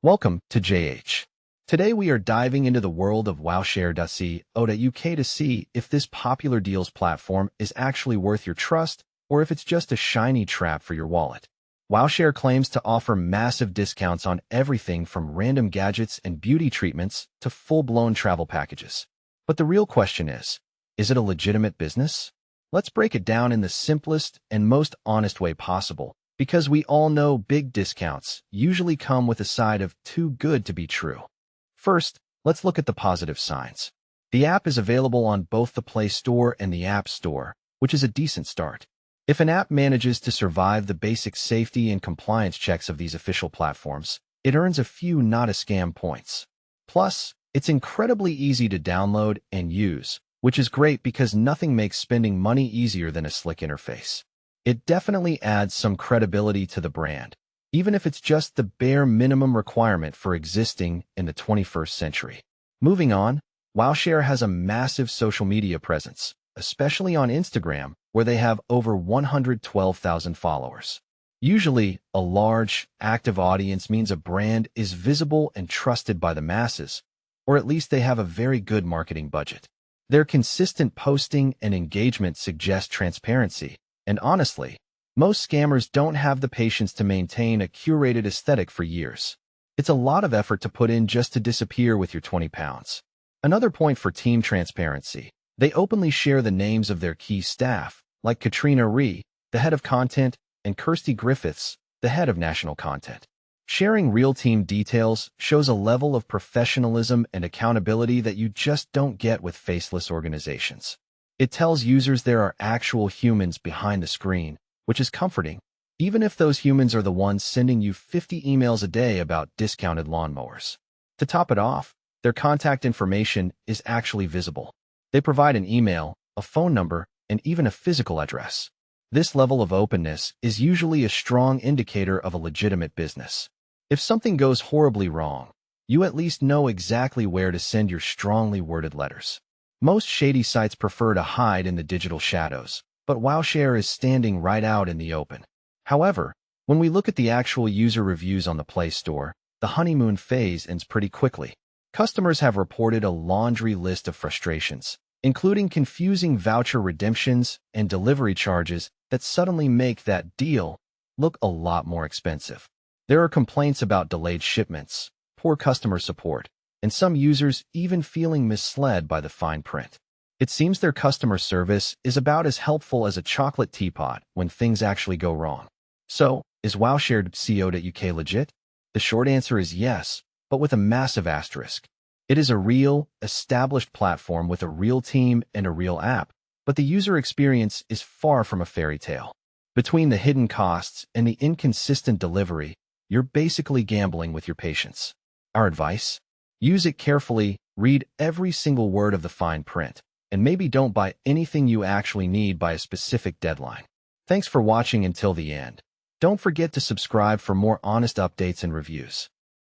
Welcome to JH. Today we are diving into the world of Wowcher.co.uk to see if this popular deals platform is actually worth your trust or if it's just a shiny trap for your wallet. Wowcher claims to offer massive discounts on everything from random gadgets and beauty treatments to full-blown travel packages. But the real question is it a legitimate business? Let's break it down in the simplest and most honest way possible. Because we all know big discounts usually come with a side of too good to be true. First, let's look at the positive signs. The app is available on both the Play Store and the App Store, which is a decent start. If an app manages to survive the basic safety and compliance checks of these official platforms, it earns a few not-a-scam points. Plus, it's incredibly easy to download and use, which is great because nothing makes spending money easier than a slick interface. It definitely adds some credibility to the brand, even if it's just the bare minimum requirement for existing in the 21st century. Moving on, Wowcher has a massive social media presence, especially on Instagram, where they have over 112,000 followers. Usually, a large, active audience means a brand is visible and trusted by the masses, or at least they have a very good marketing budget. Their consistent posting and engagement suggest transparency. And honestly, most scammers don't have the patience to maintain a curated aesthetic for years. It's a lot of effort to put in just to disappear with your 20 pounds. Another point for team transparency. They openly share the names of their key staff, like Katrina Ree, the head of content, and Kirsty Griffiths, the head of national content. Sharing real team details shows a level of professionalism and accountability that you just don't get with faceless organizations. It tells users there are actual humans behind the screen, which is comforting, even if those humans are the ones sending you 50 emails a day about discounted lawnmowers. To top it off, their contact information is actually visible. They provide an email, a phone number, and even a physical address. This level of openness is usually a strong indicator of a legitimate business. If something goes horribly wrong, you at least know exactly where to send your strongly worded letters. Most shady sites prefer to hide in the digital shadows, but Wowcher is standing right out in the open. However, when we look at the actual user reviews on the Play Store, the honeymoon phase ends pretty quickly. Customers have reported a laundry list of frustrations, including confusing voucher redemptions and delivery charges that suddenly make that deal look a lot more expensive. There are complaints about delayed shipments, poor customer support, and some users even feeling misled by the fine print. It seems their customer service is about as helpful as a chocolate teapot when things actually go wrong. So, is Wowcher.co.uk legit? The short answer is yes, but with a massive asterisk. It is a real, established platform with a real team and a real app, but the user experience is far from a fairy tale. Between the hidden costs and the inconsistent delivery, you're basically gambling with your patience. Our advice? Use it carefully, read every single word of the fine print, and maybe don't buy anything you actually need by a specific deadline. Thanks for watching until the end. Don't forget to subscribe for more honest updates and reviews.